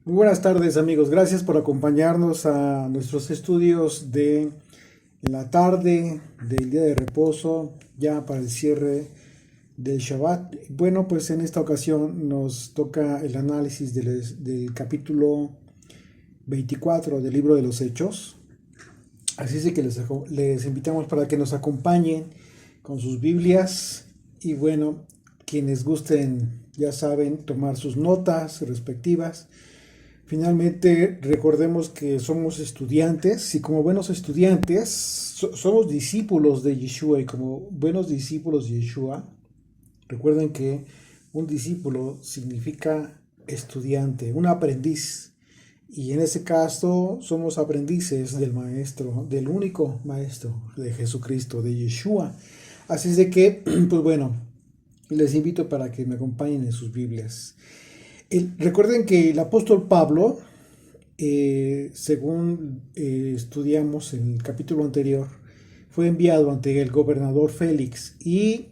Muy buenas tardes amigos, gracias por acompañarnos a nuestros estudios de la tarde del día de reposo, ya para el cierre del Shabbat. Bueno, pues en esta ocasión nos toca el análisis del capítulo 24 del libro de los Hechos. Así es que les invitamos para que nos acompañen con sus Biblias y bueno, quienes gusten, ya saben, tomar sus notas respectivas. Finalmente, recordemos que somos estudiantes y como buenos estudiantes somos discípulos de Yeshua y como buenos discípulos de Yeshua, recuerden que un discípulo significa estudiante, un aprendiz. Y en ese caso somos aprendices del maestro, del único maestro de Jesucristo, de Yeshua. Así es de que, pues bueno, les invito para que me acompañen en sus Biblias. Recuerden que el apóstol Pablo, según estudiamos en el capítulo anterior, fue enviado ante el gobernador Félix y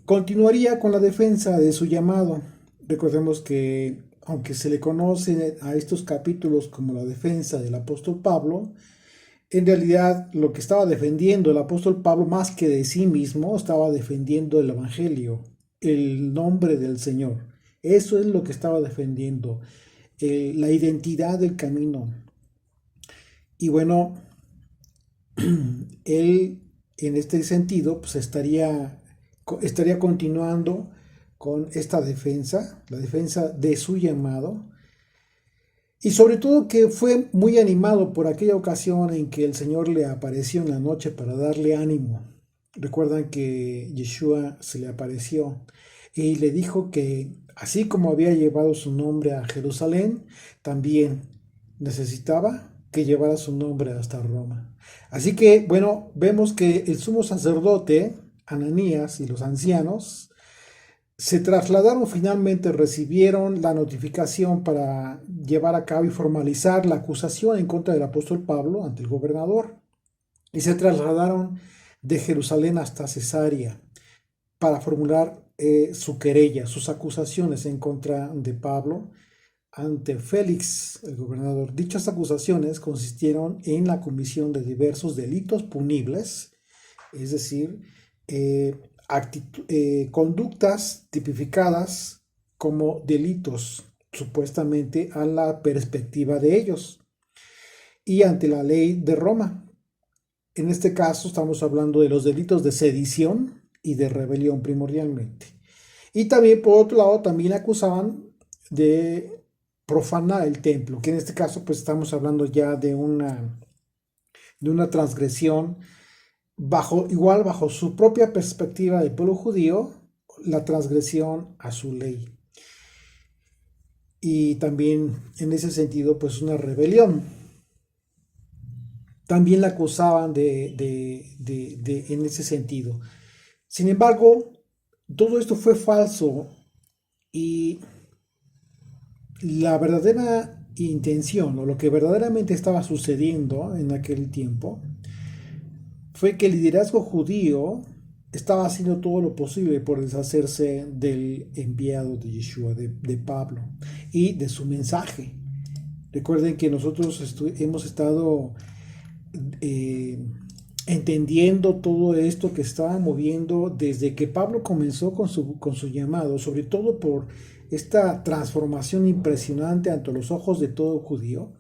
continuaría con la defensa de su llamado. Recordemos que aunque se le conoce a estos capítulos como la defensa del apóstol Pablo, en realidad lo que estaba defendiendo el apóstol Pablo más que de sí mismo, estaba defendiendo el Evangelio, el nombre del Señor. Eso es lo que estaba defendiendo, la identidad del camino. Y bueno, él en este sentido pues estaría continuando con esta defensa, la defensa de su llamado, y sobre todo que fue muy animado por aquella ocasión en que el Señor le apareció en la noche para darle ánimo. Recuerdan que Yeshua se le apareció y le dijo que así como había llevado su nombre a Jerusalén, también necesitaba que llevara su nombre hasta Roma. Así que, bueno, vemos que el sumo sacerdote, Ananías y los ancianos se trasladaron finalmente, recibieron la notificación para llevar a cabo y formalizar la acusación en contra del apóstol Pablo ante el gobernador y se trasladaron de Jerusalén hasta Cesarea para formular su querella, sus acusaciones en contra de Pablo ante Félix, el gobernador. Dichas acusaciones consistieron en la comisión de diversos delitos punibles, es decir, eh, conductas tipificadas como delitos, supuestamente a la perspectiva de ellos y ante la ley de Roma. En este caso estamos hablando de los delitos de sedición y de rebelión primordialmente. Y también, por otro lado, también acusaban de profanar el templo, que en este caso pues estamos hablando ya de una transgresión bajo su propia perspectiva del pueblo judío, la transgresión a su ley. Y también en ese sentido, pues una rebelión. También la acusaban en ese sentido. Sin embargo, todo esto fue falso y la verdadera intención o lo que verdaderamente estaba sucediendo en aquel tiempo fue que el liderazgo judío estaba haciendo todo lo posible por deshacerse del enviado de Yeshua, de Pablo, y de su mensaje. Recuerden que nosotros hemos estado eh, entendiendo todo esto que estaba moviendo desde que Pablo comenzó con su llamado, sobre todo por esta transformación impresionante ante los ojos de todo judío,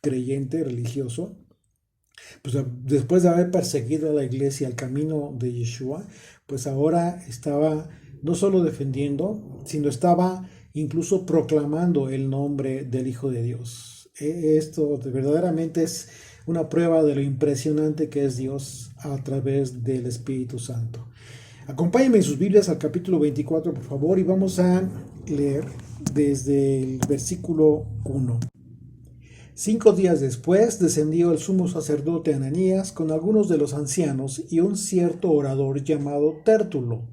creyente, religioso, pues después de haber perseguido a la iglesia, al camino de Yeshua, pues ahora estaba no solo defendiendo, sino estaba incluso proclamando el nombre del Hijo de Dios. Esto verdaderamente es una prueba de lo impresionante que es Dios a través del Espíritu Santo. Acompáñenme en sus Biblias al capítulo 24, por favor, y vamos a leer desde el versículo 1. 5 días después descendió el sumo sacerdote Ananías con algunos de los ancianos y un cierto orador llamado Tértulo,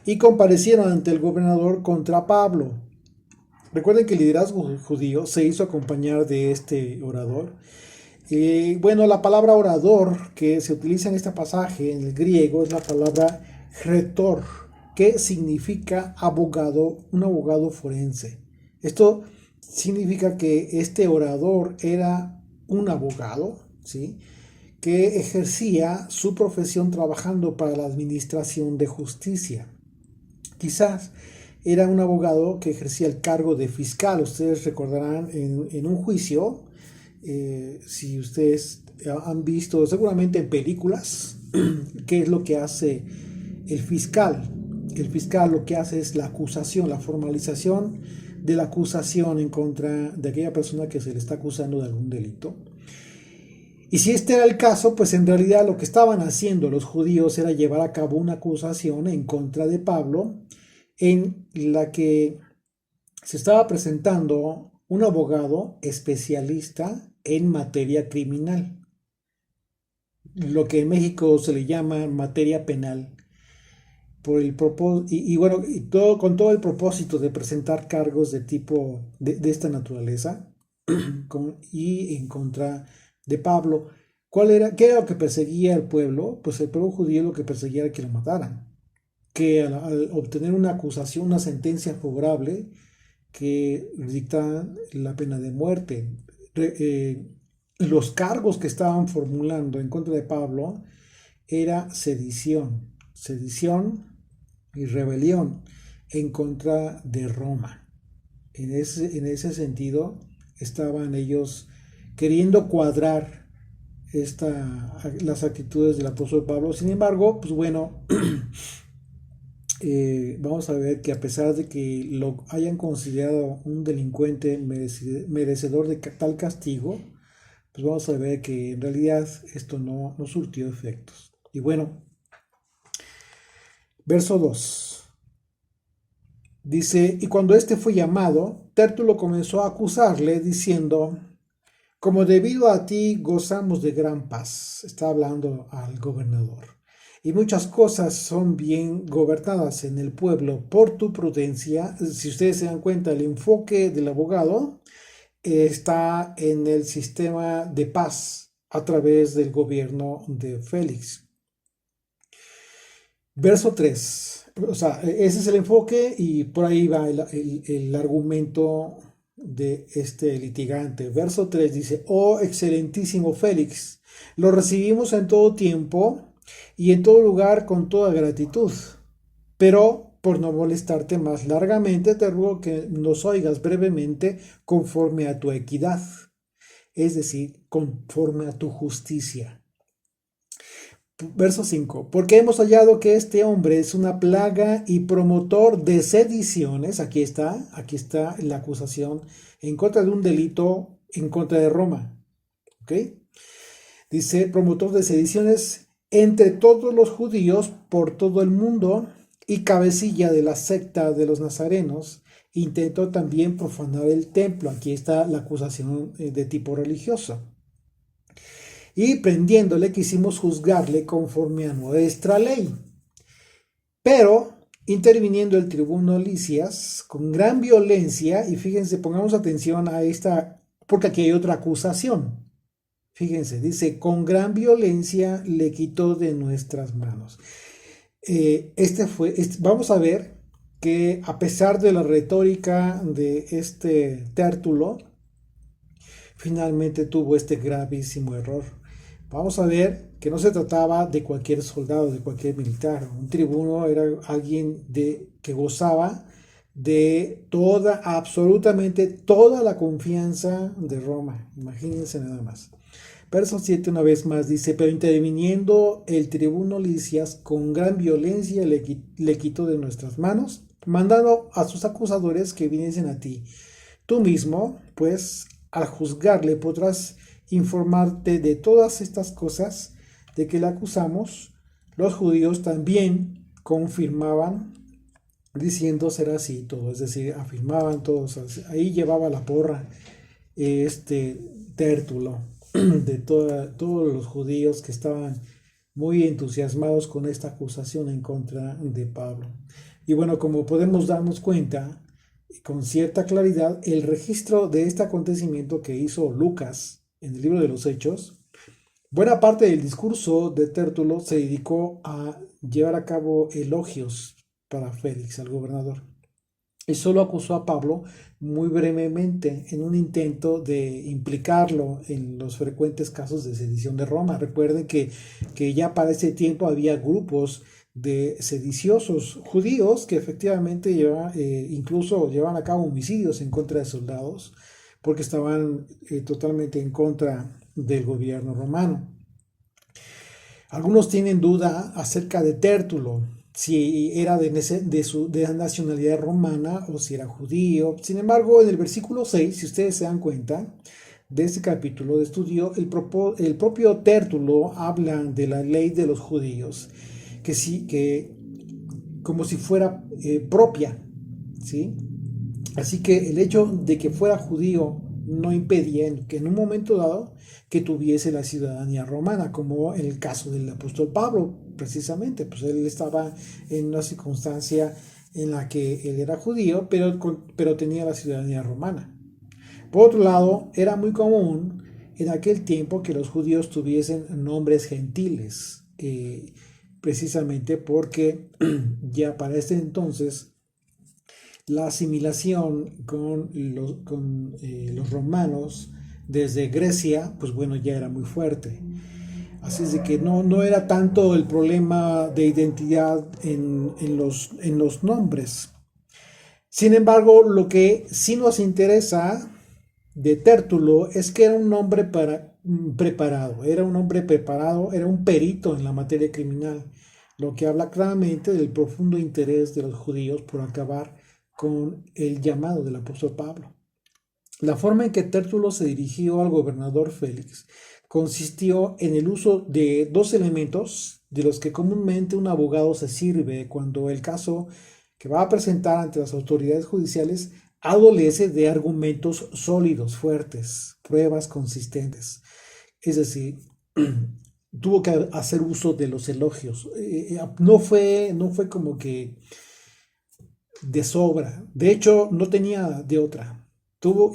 y comparecieron ante el gobernador contra Pablo. Recuerden que el liderazgo judío se hizo acompañar de este orador. Bueno, la palabra orador que se utiliza en este pasaje en el griego es la palabra retor, que significa abogado, un abogado forense. Esto significa que este orador era un abogado, ¿sí? Que ejercía su profesión trabajando para la administración de justicia. Quizás era un abogado que ejercía el cargo de fiscal. Ustedes recordarán en un juicio, si ustedes han visto seguramente en películas, qué es lo que hace el fiscal. El fiscal lo que hace es la acusación, la formalización de la acusación en contra de aquella persona que se le está acusando de algún delito. Y si este era el caso, pues en realidad lo que estaban haciendo los judíos era llevar a cabo una acusación en contra de Pablo, en la que se estaba presentando un abogado especialista en materia criminal, lo que en México se le llama materia penal, por el y bueno, y todo, con todo el propósito de presentar cargos de tipo de esta naturaleza y en contra de Pablo. ¿Qué era lo que perseguía el pueblo? Pues el pueblo judío lo que perseguía era que lo mataran, que al obtener una acusación, una sentencia favorable, que dictaban la pena de muerte. Los cargos que estaban formulando en contra de Pablo era sedición y rebelión en contra de Roma. En ese sentido, estaban ellos queriendo cuadrar las actitudes del apóstol Pablo. Sin embargo, pues bueno, vamos a ver que a pesar de que lo hayan considerado un delincuente merecedor de tal castigo, pues vamos a ver que en realidad esto no surtió efectos. Y bueno, verso 2. Dice, y cuando éste fue llamado, Tértulo comenzó a acusarle diciendo, como debido a ti gozamos de gran paz. Está hablando al gobernador. Y muchas cosas son bien gobernadas en el pueblo por tu prudencia. Si ustedes se dan cuenta, el enfoque del abogado está en el sistema de paz a través del gobierno de Félix. Verso 3. O sea, ese es el enfoque y por ahí va el argumento de este litigante. Verso 3 dice, oh excelentísimo Félix, lo recibimos en todo tiempo y en todo lugar con toda gratitud, pero por no molestarte más largamente, te ruego que nos oigas brevemente conforme a tu equidad, es decir, conforme a tu justicia. Verso 5. Porque hemos hallado que este hombre es una plaga y promotor de sediciones. Aquí está la acusación en contra de un delito en contra de Roma. ¿Ok? Dice, promotor de sediciones entre todos los judíos por todo el mundo y cabecilla de la secta de los nazarenos. Intentó también profanar el templo. Aquí está la acusación de tipo religioso. Y prendiéndole quisimos juzgarle conforme a nuestra ley. Pero interviniendo el tribuno Licias con gran violencia, y fíjense, pongamos atención a esta, porque aquí hay otra acusación. Fíjense, dice, con gran violencia le quitó de nuestras manos. Vamos a ver que a pesar de la retórica de este Tértulo, finalmente tuvo este gravísimo error. Vamos a ver que no se trataba de cualquier soldado, de cualquier militar. Un tribuno era alguien que gozaba de absolutamente toda la confianza de Roma. Imagínense nada más. Verso 7 una vez más dice, pero interviniendo el tribuno Licias con gran violencia le quitó de nuestras manos, mandando a sus acusadores que viniesen a ti. Tú mismo, pues, al juzgarle podrás informarte de todas estas cosas de que le acusamos. Los judíos también confirmaban diciendo ser así todo, es decir, afirmaban todos, ahí llevaba la porra este Tértulo de todos los judíos que estaban muy entusiasmados con esta acusación en contra de Pablo. Y bueno, como podemos darnos cuenta con cierta claridad, el registro de este acontecimiento que hizo Lucas en el libro de los Hechos, buena parte del discurso de Tértulo se dedicó a llevar a cabo elogios para Félix, al gobernador. y solo acusó a Pablo muy brevemente en un intento de implicarlo en los frecuentes casos de sedición de Roma. Recuerden que ya para ese tiempo había grupos de sediciosos judíos que efectivamente incluso llevaban a cabo homicidios en contra de soldados porque estaban totalmente en contra del gobierno romano. Algunos tienen duda acerca de Tértulo, si era de nacionalidad romana o si era judío. Sin embargo, en el versículo 6, si ustedes se dan cuenta de este capítulo de estudio, el propio Tértulo habla de la ley de los judíos, que sí, que como si fuera propia, ¿sí? Así que el hecho de que fuera judío no impedía que en un momento dado que tuviese la ciudadanía romana, como en el caso del apóstol Pablo, precisamente, pues él estaba en una circunstancia en la que él era judío, pero tenía la ciudadanía romana. Por otro lado, era muy común en aquel tiempo que los judíos tuviesen nombres gentiles, precisamente porque ya para este entonces la asimilación con los romanos desde Grecia, pues bueno, ya era muy fuerte. Así es de que no era tanto el problema de identidad en los nombres. Sin embargo, lo que sí nos interesa de Tértulo es que era un hombre preparado, era un perito en la materia criminal, lo que habla claramente del profundo interés de los judíos por acabar con el llamado del apóstol Pablo. La forma en que Tértulo se dirigió al gobernador Félix consistió en el uso de dos elementos de los que comúnmente un abogado se sirve cuando el caso que va a presentar ante las autoridades judiciales adolece de argumentos sólidos, fuertes, pruebas consistentes. Es decir, tuvo que hacer uso de los elogios. No fue como que de sobra. De hecho, no tenía de otra.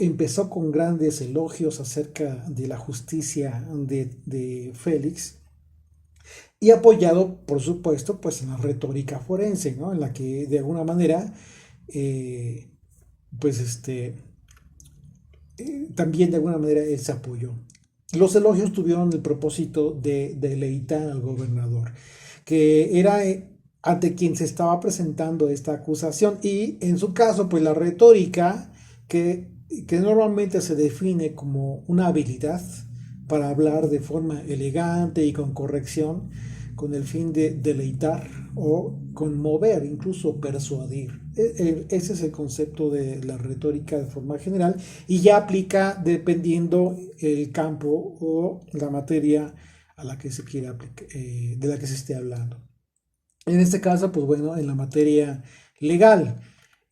Empezó con grandes elogios acerca de la justicia de Félix y apoyado, por supuesto, pues en la retórica forense, ¿no? En la que de alguna manera, eh, pues también de alguna manera él se apoyó. Los elogios tuvieron el propósito de deleitar al gobernador, que era ante quien se estaba presentando esta acusación, y en su caso, pues la retórica, que normalmente se define como una habilidad para hablar de forma elegante y con corrección, con el fin de deleitar o conmover, incluso persuadir. Ese es el concepto de la retórica de forma general y ya aplica dependiendo el campo o la materia a la que se quiera de la que se esté hablando. En este caso, pues bueno, en la materia legal,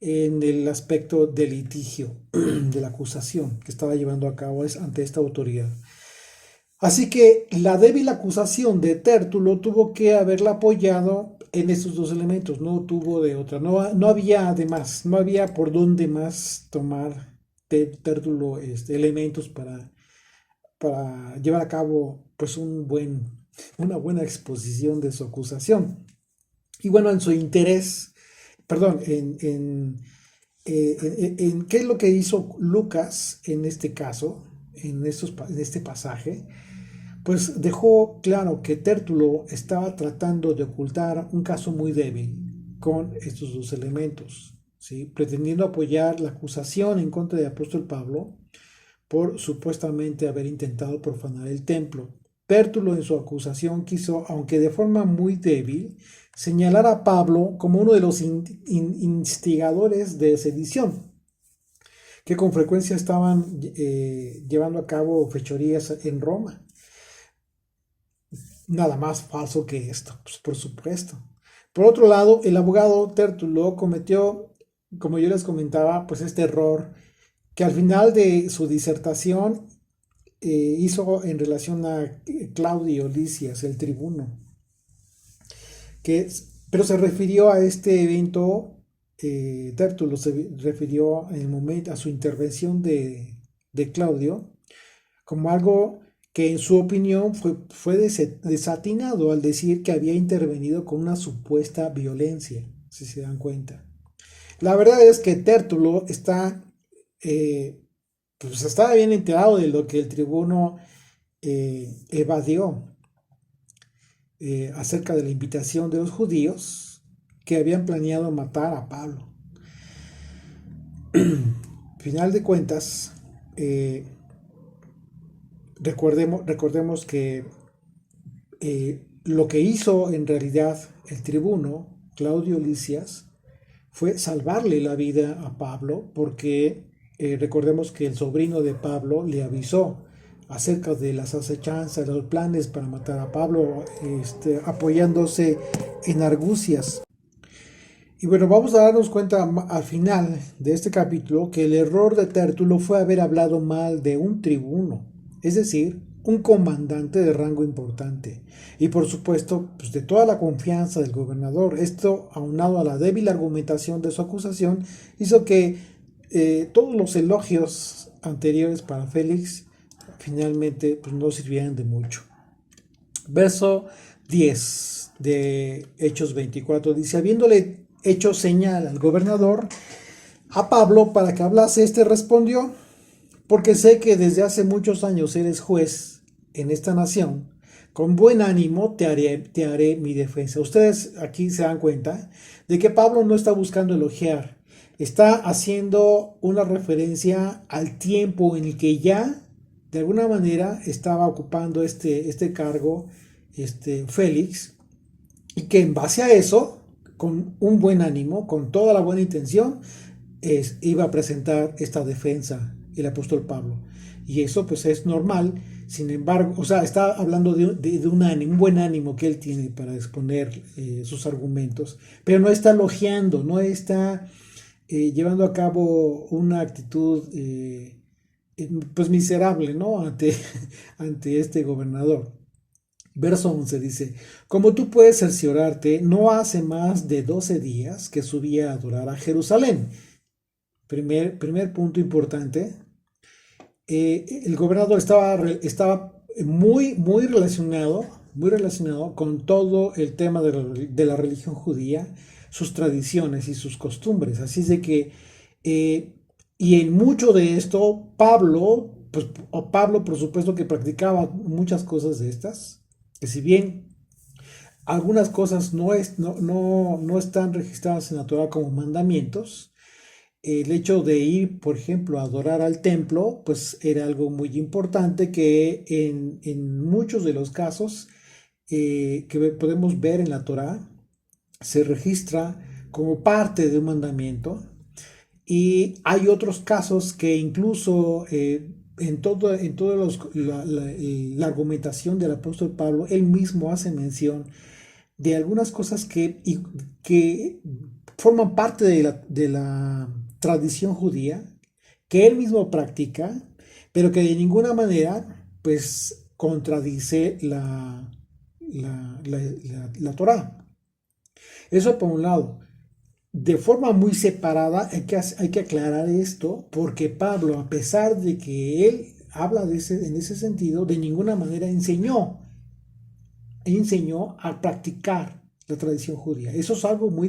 en el aspecto del litigio, de la acusación que estaba llevando a cabo ante esta autoridad. Así que la débil acusación de Tértulo tuvo que haberla apoyado en estos dos elementos, no tuvo de otra, no había además, no había por dónde más tomar Tértulo elementos para llevar a cabo pues una buena exposición de su acusación. Y bueno, en su interés, perdón, en qué es lo que hizo Lucas en este caso, en este pasaje, pues dejó claro que Tértulo estaba tratando de ocultar un caso muy débil con estos dos elementos, ¿sí? Pretendiendo apoyar la acusación en contra del apóstol Pablo por supuestamente haber intentado profanar el templo. Tértulo en su acusación quiso, aunque de forma muy débil, señalar a Pablo como uno de los instigadores de sedición, que con frecuencia estaban llevando a cabo fechorías en Roma. Nada más falso que esto, pues por supuesto. Por otro lado, el abogado Tértulo cometió, como yo les comentaba, pues este error que al final de su disertación hizo en relación a Claudio Lisias, el tribuno, pero se refirió a este evento, Tértulo se refirió en el momento a su intervención de Claudio como algo que en su opinión fue desatinado al decir que había intervenido con una supuesta violencia, si se dan cuenta. La verdad es que Tértulo pues estaba bien enterado de lo que el tribuno evadió acerca de la invitación de los judíos que habían planeado matar a Pablo. Final de cuentas, eh, recordemos que lo que hizo en realidad el tribuno, Claudio Lisias, fue salvarle la vida a Pablo, porque recordemos que el sobrino de Pablo le avisó acerca de las acechanzas, los planes para matar a Pablo, apoyándose en argucias. Y bueno, vamos a darnos cuenta al final de este capítulo que el error de Tértulo fue haber hablado mal de un tribuno, es decir, un comandante de rango importante. Y por supuesto, pues de toda la confianza del gobernador. Esto, aunado a la débil argumentación de su acusación, hizo que todos los elogios anteriores para Félix finalmente pues, no sirvieran de mucho. Verso 10 de Hechos 24 dice: habiéndole hecho señal al gobernador a Pablo para que hablase, este respondió: porque sé que desde hace muchos años eres juez en esta nación, con buen ánimo te haré mi defensa. Ustedes aquí se dan cuenta de que Pablo no está buscando elogiar, está haciendo una referencia al tiempo en el que ya de alguna manera estaba ocupando este cargo Félix, y que en base a eso, con un buen ánimo, con toda la buena intención, iba a presentar esta defensa el apóstol Pablo. Y eso pues es normal. Sin embargo, o sea, está hablando de un buen ánimo que él tiene para exponer sus argumentos, pero no está elogiando, no está llevando a cabo una actitud pues miserable, ¿no? Ante este gobernador. Verso 11 dice: como tú puedes cerciorarte, no hace más de 12 días que subí a adorar a Jerusalén. Primer punto importante. El gobernador estaba muy relacionado con todo el tema de la religión judía, sus tradiciones y sus costumbres. Así es de que, y en mucho de esto, Pablo, por supuesto que practicaba muchas cosas de estas, que si bien algunas cosas no están registradas en la Torah como mandamientos, el hecho de ir, por ejemplo, a adorar al templo, pues era algo muy importante que en muchos de los casos que podemos ver en la Torá se registra como parte de un mandamiento, y hay otros casos que incluso en toda la argumentación del apóstol Pablo, él mismo hace mención de algunas cosas que forman parte de la tradición judía, que él mismo practica, pero que de ninguna manera pues contradice la Torá. Eso por un lado. De forma muy separada hay que aclarar esto, porque Pablo, a pesar de que él habla en ese sentido, de ninguna manera enseñó a practicar la tradición judía. Eso es algo muy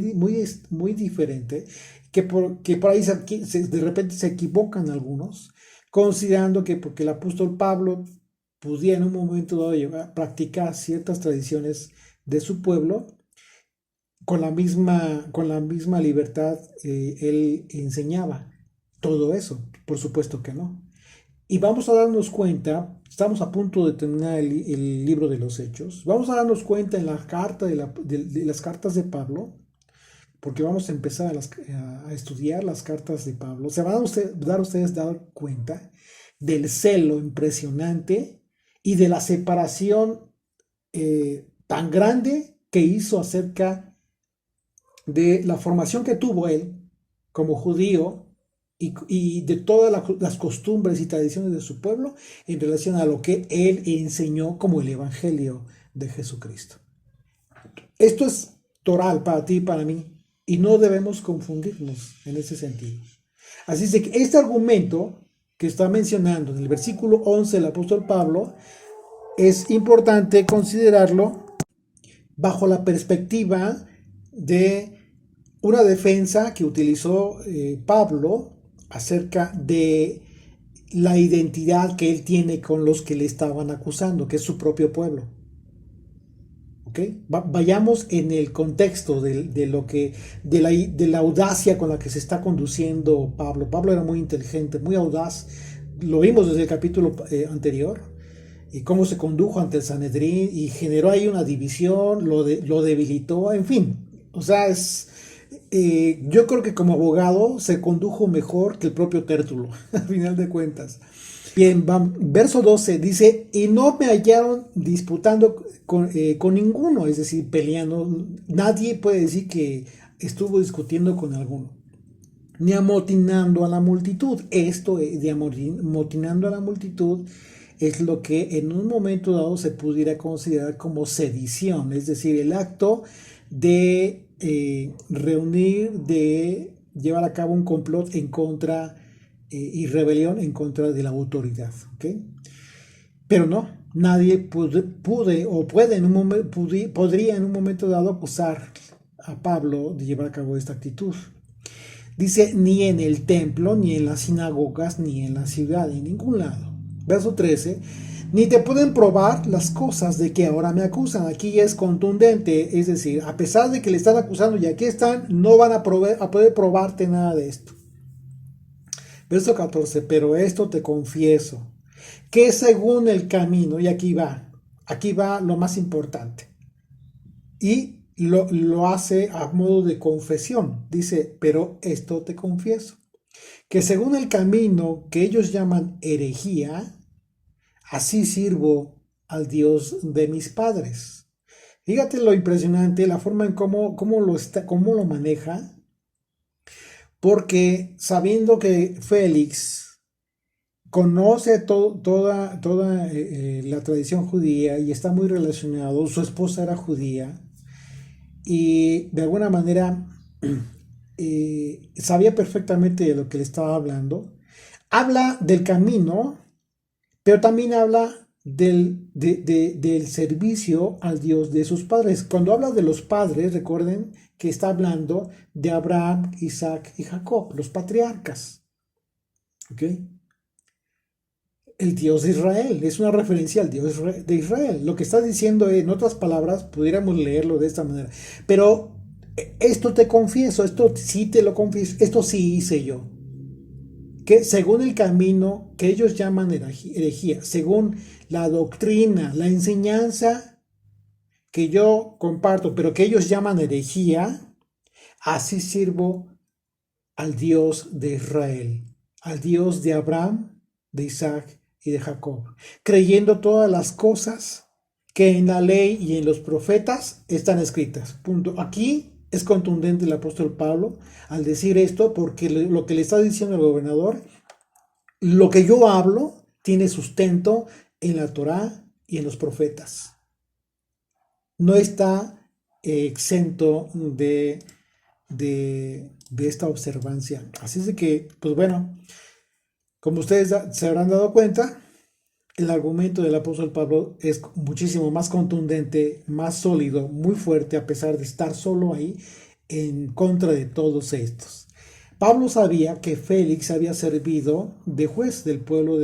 diferente, que por ahí de repente se equivocan algunos, considerando que porque el apóstol Pablo pudiera en un momento dado a practicar ciertas tradiciones de su pueblo, con la misma libertad él enseñaba todo eso. Por supuesto que no. Y vamos a darnos cuenta, estamos a punto de terminar el libro de los Hechos, vamos a darnos cuenta en la carta de las cartas de Pablo, porque vamos a empezar a estudiar las cartas de Pablo. Se van a dar cuenta del celo impresionante y de la separación tan grande que hizo acerca de la formación que tuvo él como judío y de todas las costumbres y tradiciones de su pueblo en relación a lo que él enseñó como el Evangelio de Jesucristo. Esto es toral para ti y para mí, y no debemos confundirnos en ese sentido. Así es de que este argumento que está mencionando en el versículo 11 del apóstol Pablo es importante considerarlo bajo la perspectiva de una defensa que utilizó Pablo acerca de la identidad que él tiene con los que le estaban acusando, que es su propio pueblo. ¿Ok? Vayamos en el contexto de lo que, de la audacia con la que se está conduciendo Pablo. Pablo era muy inteligente, muy audaz. Lo vimos desde el capítulo anterior. Y cómo se condujo ante el Sanedrín y generó ahí una división, lo debilitó, en fin. O sea, yo creo que como abogado se condujo mejor que el propio Tértulo, al final de cuentas. Bien, verso 12 dice, y no me hallaron disputando con ninguno, es decir, peleando. Nadie puede decir que estuvo discutiendo con alguno, ni amotinando a la multitud. Esto de amotinando a la multitud es lo que en un momento dado se pudiera considerar como sedición, es decir, el acto de reunir, de llevar a cabo un complot en contra y rebelión en contra de la autoridad. ¿Okay? Pero no, nadie pude o puede en un momento, podría en un momento dado acusar a Pablo de llevar a cabo esta actitud. Dice, ni en el templo, ni en las sinagogas, ni en la ciudad, en ningún lado. Verso 13, ni te pueden probar las cosas de que ahora me acusan. Aquí ya es contundente, es decir, a pesar de que le están acusando y aquí están, no van a poder probarte nada de esto. Verso 14, pero esto te confieso, que según el camino, y aquí va lo más importante, y lo hace a modo de confesión, dice, pero esto te confieso, que según el camino que ellos llaman herejía, así sirvo al Dios de mis padres. Fíjate lo impresionante, la forma en cómo lo maneja, porque sabiendo que Félix conoce toda la tradición judía y está muy relacionado, su esposa era judía, y de alguna manera sabía perfectamente de lo que le estaba hablando. Habla del camino, pero también habla del servicio al Dios de sus padres. Cuando habla de los padres, recuerden que está hablando de Abraham, Isaac y Jacob, los patriarcas. ¿Ok? El Dios de Israel, es una referencia al Dios de Israel. Lo que está diciendo, en otras palabras, pudiéramos leerlo de esta manera. Pero esto te confieso, esto sí te lo confieso, esto sí hice yo. Que según el camino que ellos llaman herejía, según la doctrina, la enseñanza que yo comparto, pero que ellos llaman herejía, así sirvo al Dios de Israel, al Dios de Abraham, de Isaac y de Jacob, creyendo todas las cosas que en la ley y en los profetas están escritas. Punto. Aquí es contundente el apóstol Pablo al decir esto, porque lo que le está diciendo el gobernador, lo que yo hablo tiene sustento en la Torá y en los profetas. No está exento de esta observancia. Así es de que, pues bueno, como ustedes se habrán dado cuenta, el argumento del apóstol Pablo es muchísimo más contundente, más sólido, muy fuerte, a pesar de estar solo ahí en contra de todos estos. Pablo sabía que Félix había servido de juez del pueblo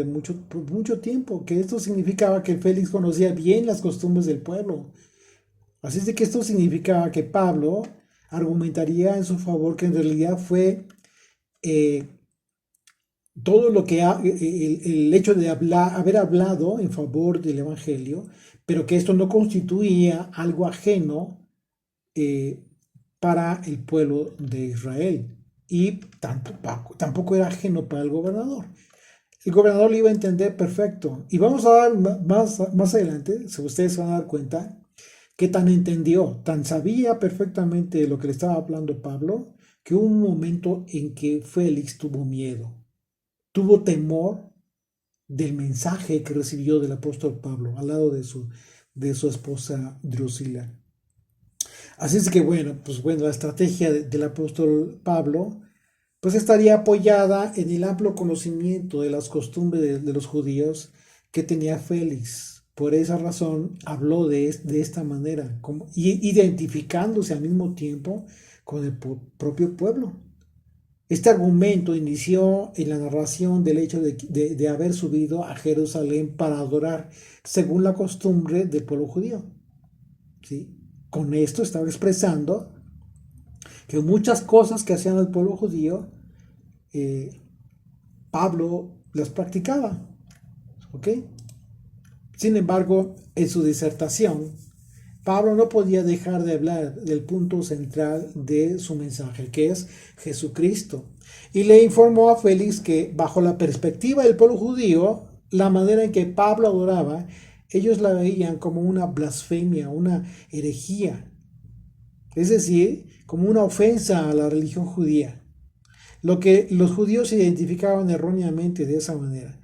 por mucho tiempo, que esto significaba que Félix conocía bien las costumbres del pueblo. Así es de que esto significaba que Pablo argumentaría en su favor que en realidad fue eh, todo lo que el hecho de haber hablado en favor del Evangelio, pero que esto no constituía algo ajeno eh, para el pueblo de Israel y tampoco era ajeno para el gobernador. El gobernador lo iba a entender perfecto. Y vamos a dar más adelante, si ustedes se van a dar cuenta, que tan entendió, tan sabía perfectamente lo que le estaba hablando Pablo, que hubo un momento en que Félix tuvo miedo, tuvo temor del mensaje que recibió del apóstol Pablo al lado de su esposa Drusila. Así es que pues bueno, la estrategia del apóstol Pablo pues estaría apoyada en el amplio conocimiento de las costumbres de los judíos que tenía Félix. Por esa razón habló de esta manera, identificándose al mismo tiempo con el propio pueblo. Este argumento inició en la narración del hecho de haber subido a Jerusalén para adorar, según la costumbre del pueblo judío. ¿Sí? Con esto estaba expresando que muchas cosas que hacían el pueblo judío, Pablo las practicaba. ¿Ok? Sin embargo, en su disertación, Pablo no podía dejar de hablar del punto central de su mensaje, que es Jesucristo. Y le informó a Félix que, bajo la perspectiva del pueblo judío, la manera en que Pablo adoraba, ellos la veían como una blasfemia, una herejía. Es decir, como una ofensa a la religión judía. Lo que los judíos identificaban erróneamente de esa manera.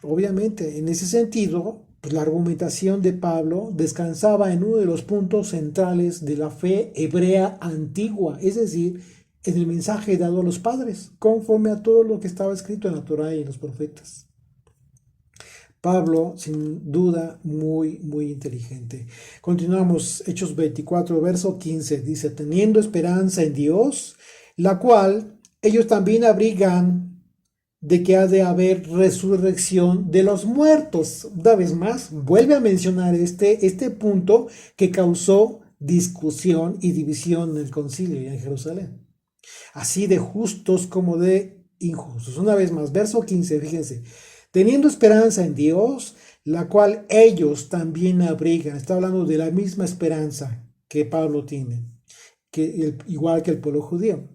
Obviamente, en ese sentido, pues la argumentación de Pablo descansaba en uno de los puntos centrales de la fe hebrea antigua, es decir, en el mensaje dado a los padres, conforme a todo lo que estaba escrito en la Torá y en los profetas. Pablo, sin duda, muy inteligente. Continuamos, Hechos 24, verso 15, dice, teniendo esperanza en Dios, la cual ellos también abrigan de que ha de haber resurrección de los muertos. Una vez más, vuelve a mencionar este punto que causó discusión y división en el concilio y en Jerusalén. Así de justos como de injustos. Una vez más, verso 15, fíjense. Teniendo esperanza en Dios, la cual ellos también abrigan. Está hablando de la misma esperanza que Pablo tiene, igual que el pueblo judío,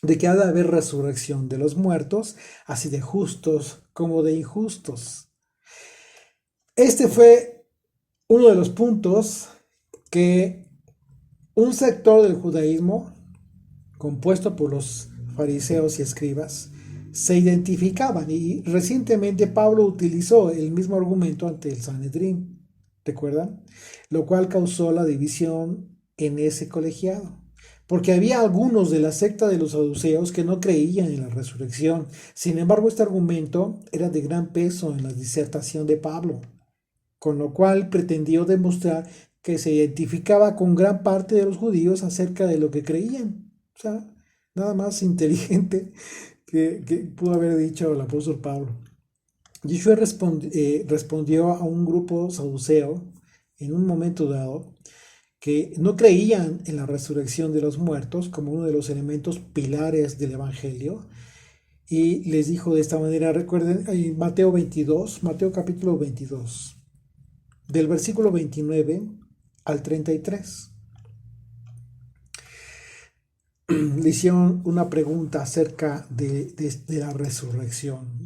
de que ha de haber resurrección de los muertos, así de justos como de injustos. Este fue uno de los puntos que un sector del judaísmo, compuesto por los fariseos y escribas, se identificaban, y recientemente Pablo utilizó el mismo argumento ante el Sanedrín, ¿recuerdan? Lo cual causó la división en ese colegiado. Porque había algunos de la secta de los saduceos que no creían en la resurrección. Sin embargo, este argumento era de gran peso en la disertación de Pablo, con lo cual pretendió demostrar que se identificaba con gran parte de los judíos acerca de lo que creían. O sea, nada más inteligente que pudo haber dicho el apóstol Pablo. Yeshua respondió a un grupo saduceo en un momento dado que no creían en la resurrección de los muertos como uno de los elementos pilares del Evangelio, y les dijo de esta manera, recuerden, en Mateo 22, Mateo capítulo 22, del versículo 29 al 33. Le hicieron una pregunta acerca de la resurrección.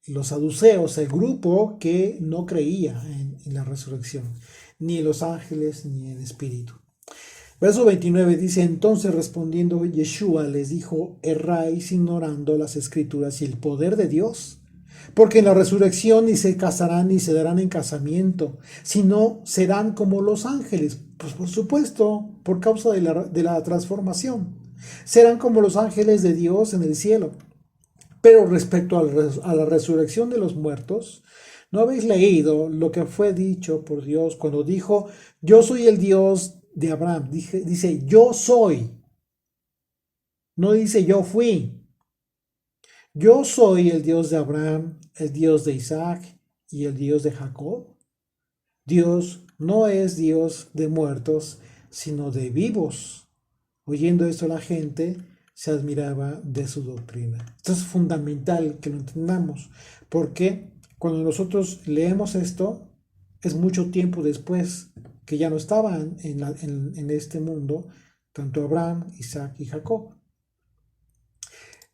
Los saduceos, el grupo que no creía en la resurrección, ni en los ángeles ni en el espíritu. Verso 29 dice, entonces respondiendo Yeshua les dijo, erráis ignorando las escrituras y el poder de Dios, porque en la resurrección ni se casarán ni se darán en casamiento, sino serán como los ángeles. Pues por supuesto, por causa de la transformación. Serán como los ángeles de Dios en el cielo. Pero respecto a la resurrección de los muertos, ¿no habéis leído lo que fue dicho por Dios cuando dijo, yo soy el Dios de Abraham? Dice, yo soy. No dice, yo fui. Yo soy el Dios de Abraham, el Dios de Isaac y el Dios de Jacob. Dios no es Dios de muertos, sino de vivos. Oyendo esto la gente se admiraba de su doctrina. Esto es fundamental que lo entendamos, porque cuando nosotros leemos esto, es mucho tiempo después que ya no estaban en este mundo, tanto Abraham, Isaac y Jacob.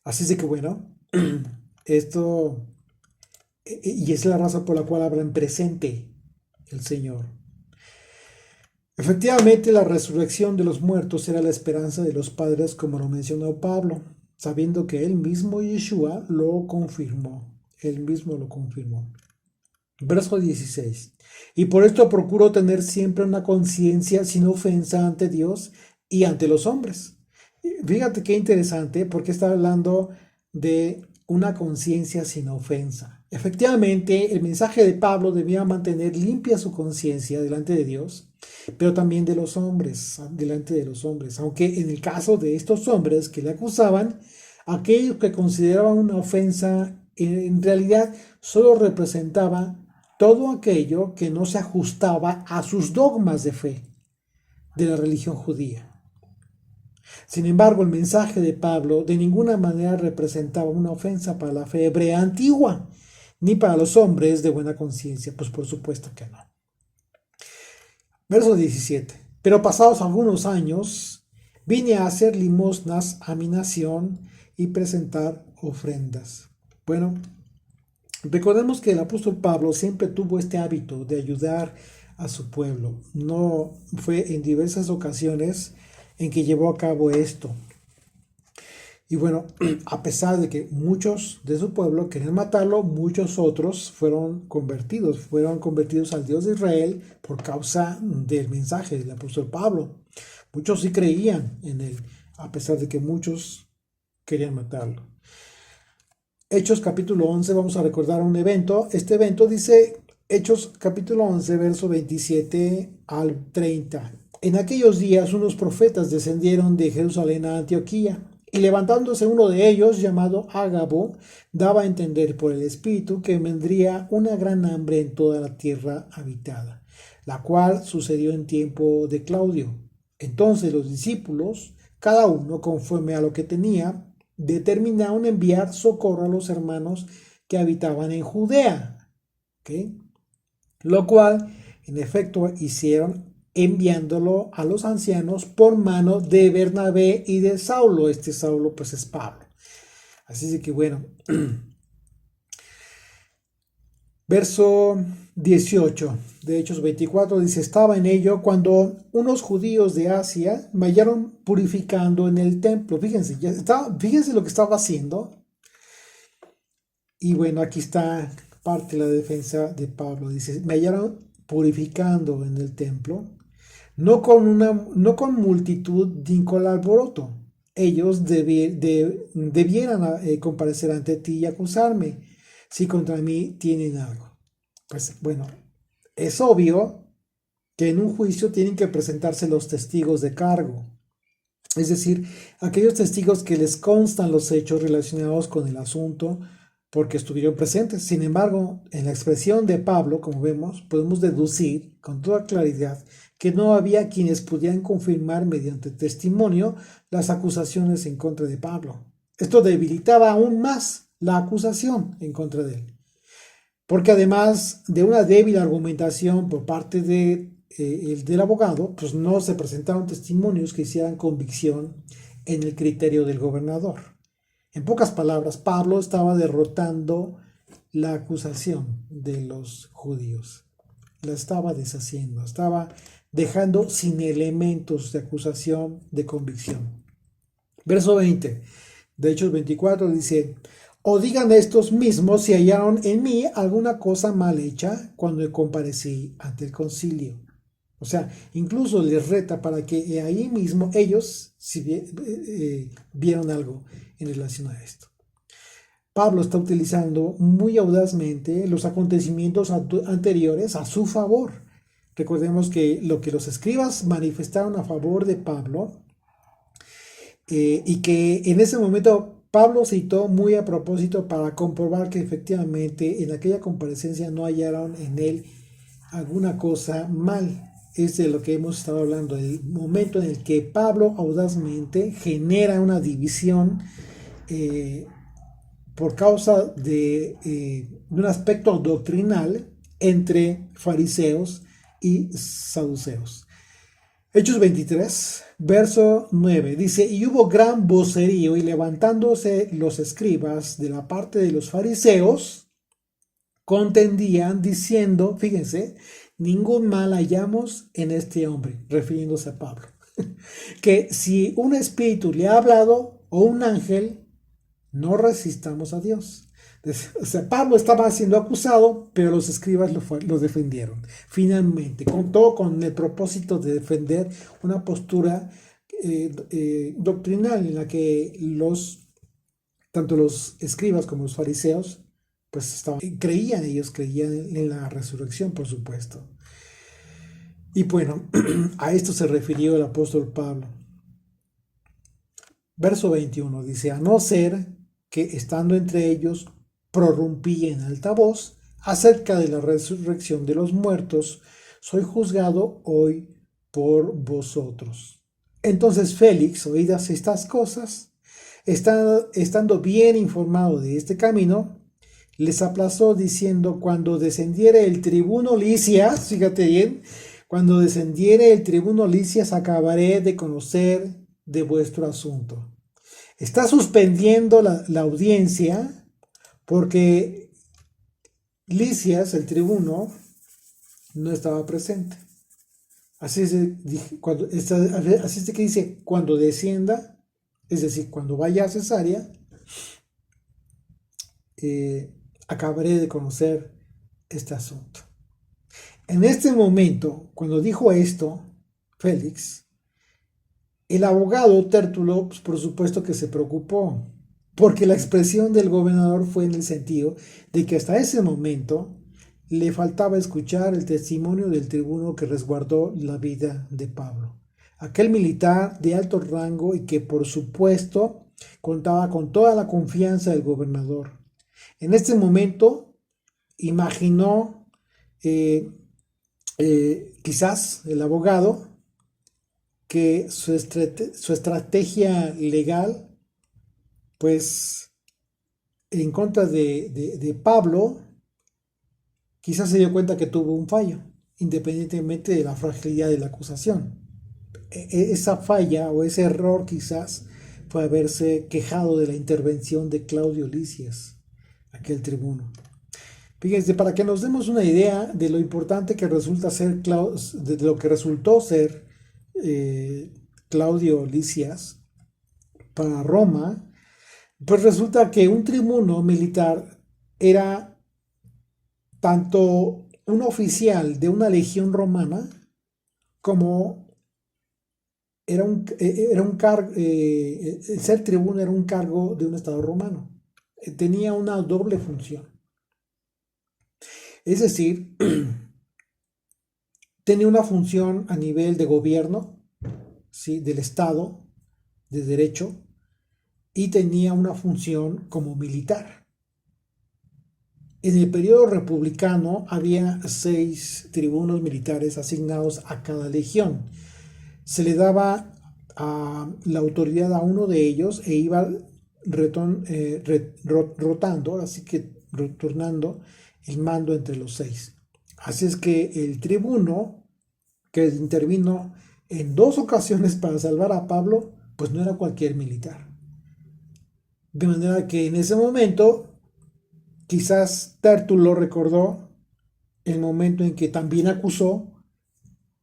Así es de que bueno, esto, y es la razón por la cual hablan presente el Señor. Efectivamente, la resurrección de los muertos era la esperanza de los padres, como lo mencionó Pablo, sabiendo que él mismo, Yeshua, lo confirmó. Él mismo lo confirmó. Verso 16. Y por esto procuro tener siempre una conciencia sin ofensa ante Dios y ante los hombres. Fíjate qué interesante, porque está hablando de una conciencia sin ofensa. Efectivamente, el mensaje de Pablo debía mantener limpia su conciencia delante de Dios, pero también de los hombres, delante de los hombres. Aunque en el caso de estos hombres que le acusaban, aquello que consideraban una ofensa, en realidad solo representaba todo aquello que no se ajustaba a sus dogmas de fe de la religión judía. Sin embargo, el mensaje de Pablo de ninguna manera representaba una ofensa para la fe hebrea antigua, ni para los hombres de buena conciencia, pues por supuesto que no. Verso 17. Pero pasados algunos años, vine a hacer limosnas a mi nación y presentar ofrendas. Bueno, recordemos que el apóstol Pablo siempre tuvo este hábito de ayudar a su pueblo. No fue en diversas ocasiones en que llevó a cabo esto. Y bueno, a pesar de que muchos de su pueblo querían matarlo, muchos otros fueron convertidos al Dios de Israel por causa del mensaje del apóstol Pablo. Muchos sí creían en él, a pesar de que muchos querían matarlo. Hechos capítulo 11, vamos a recordar un evento. Este evento dice Hechos capítulo 11, verso 27 al 30. En aquellos días unos profetas descendieron de Jerusalén a Antioquía. Y levantándose uno de ellos, llamado Ágabo, daba a entender por el Espíritu que vendría una gran hambre en toda la tierra habitada, la cual sucedió en tiempo de Claudio. Entonces los discípulos, cada uno conforme a lo que tenía, determinaron enviar socorro a los hermanos que habitaban en Judea. ¿Okay? Lo cual, en efecto, hicieron enviándolo a los ancianos por mano de Bernabé y de Saulo. Este Saulo pues es Pablo. Así es que bueno. Verso 18 de Hechos 24 dice, estaba en ello cuando unos judíos de Asia me hallaron purificando en el templo. Fíjense, fíjense lo que estaba haciendo. Y bueno, aquí está parte de la defensa de Pablo. Dice, me hallaron purificando en el templo. No con multitud ni con alboroto. Ellos debieran comparecer ante ti y acusarme si contra mí tienen algo. Pues bueno, es obvio que en un juicio tienen que presentarse los testigos de cargo. Es decir, aquellos testigos que les constan los hechos relacionados con el asunto porque estuvieron presentes. Sin embargo, en la expresión de Pablo, como vemos, podemos deducir con toda claridad que no había quienes pudieran confirmar mediante testimonio las acusaciones en contra de Pablo. Esto debilitaba aún más la acusación en contra de él, porque además de una débil argumentación por parte del abogado, pues no se presentaron testimonios que hicieran convicción en el criterio del gobernador. En pocas palabras, Pablo estaba derrotando la acusación de los judíos. La estaba deshaciendo, estaba dejando sin elementos de acusación, de convicción. Verso 20 de Hechos 24 dice, o digan estos mismos si hallaron en mí alguna cosa mal hecha cuando comparecí ante el concilio. O sea, incluso les reta para que ahí mismo ellos vieron algo en relación a esto. Pablo está utilizando muy audazmente los acontecimientos anteriores a su favor. Recordemos que lo que los escribas manifestaron a favor de Pablo y que en ese momento Pablo citó muy a propósito para comprobar que efectivamente en aquella comparecencia no hallaron en él alguna cosa mal. Es de lo que hemos estado hablando, el momento en el que Pablo audazmente genera una división por causa de un aspecto doctrinal entre fariseos y saduceos. Hechos 23, verso 9, dice, y hubo gran vocerío y levantándose los escribas de la parte de los fariseos, contendían diciendo, fíjense, ningún mal hallamos en este hombre, refiriéndose a Pablo, que si un espíritu le ha hablado o un ángel, no resistamos a Dios. O sea, Pablo estaba siendo acusado, pero los escribas lo defendieron. Finalmente, con el propósito de defender una postura doctrinal en la que tanto los escribas como los fariseos pues creían, ellos creían en la resurrección, por supuesto. Y bueno, a esto se refirió el apóstol Pablo. Verso 21 dice, a no ser que estando entre ellos prorrumpí en alta voz acerca de la resurrección de los muertos, soy juzgado hoy por vosotros. Entonces Félix, oídas estas cosas, estando bien informado de este camino, les aplazó diciendo, cuando descendiere el tribuno Licias, fíjate bien, cuando descendiere el tribuno Licias acabaré de conocer de vuestro asunto. Está suspendiendo la audiencia porque Licias, el tribuno, no estaba presente. Así es, así es que dice, cuando descienda, es decir, cuando vaya a Cesarea, acabaré de conocer este asunto. En este momento, cuando dijo esto, Félix, el abogado Tértulo, pues por supuesto que se preocupó, porque la expresión del gobernador fue en el sentido de que hasta ese momento le faltaba escuchar el testimonio del tribuno que resguardó la vida de Pablo, aquel militar de alto rango y que por supuesto contaba con toda la confianza del gobernador. En este momento imaginó quizás el abogado que su estrategia legal, pues en contra de Pablo, quizás se dio cuenta que tuvo un fallo, independientemente de la fragilidad de la acusación. Esa falla o ese error quizás fue haberse quejado de la intervención de Claudio Licias, aquel tribuno. Fíjense, para que nos demos una idea de lo importante que resulta ser, de lo que resultó ser Claudio Licias para Roma, pues resulta que un tribuno militar era tanto un oficial de una legión romana como ser tribuno era un cargo de un estado romano. Tenía una doble función. Es decir, tenía una función a nivel de gobierno, ¿sí? Del Estado, de derecho, y tenía una función como militar. En el periodo republicano había 6 tribunos militares asignados a cada legión. Se le daba la autoridad a uno de ellos e iba rotando, así que turnando el mando entre los 6. Así es que el tribuno que intervino en 2 ocasiones para salvar a Pablo, pues no era cualquier militar. De manera que en ese momento, quizás Tértulo recordó el momento en que también acusó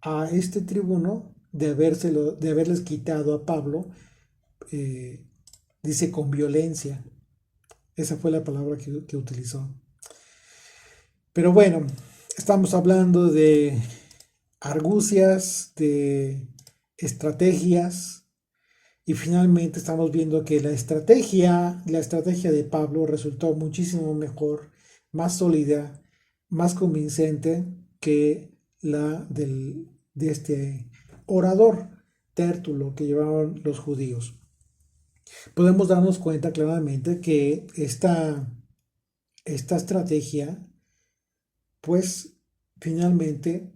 a este tribuno de haberles quitado a Pablo, dice con violencia. Esa fue la palabra que utilizó. Pero bueno, estamos hablando de argucias, de estrategias, y finalmente estamos viendo que la estrategia de Pablo resultó muchísimo mejor, más sólida, más convincente que la de este orador Tértulo que llevaban los judíos. Podemos darnos cuenta claramente que esta estrategia, pues finalmente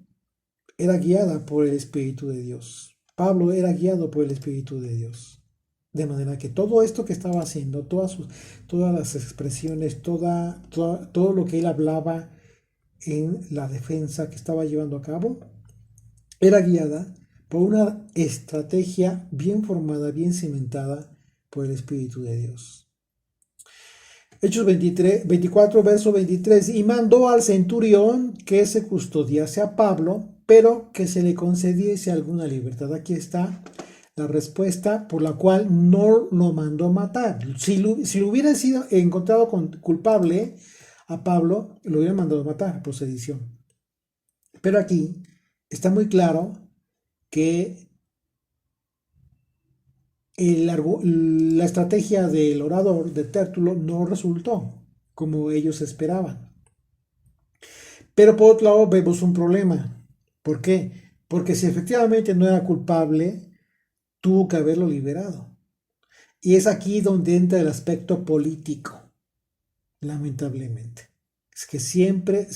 era guiada por el Espíritu de Dios. Pablo era guiado por el Espíritu de Dios. De manera que todo esto que estaba haciendo, todas las expresiones, todo lo que él hablaba en la defensa que estaba llevando a cabo, era guiada por una estrategia bien formada, bien cimentada por el Espíritu de Dios. Hechos 24, verso 23, y mandó al centurión que se custodiase a Pablo, pero que se le concediese alguna libertad. Aquí está la respuesta por la cual no lo mandó matar. Si lo hubiera sido encontrado culpable a Pablo, lo hubiera mandado matar por sedición. Pero aquí está muy claro que la estrategia del orador de Tértulo no resultó. como ellos esperaban. Pero por otro lado vemos un problema. ¿Por qué? Porque si efectivamente no era culpable, tuvo que haberlo liberado. Y es aquí donde entra el aspecto político, lamentablemente. Es que siempre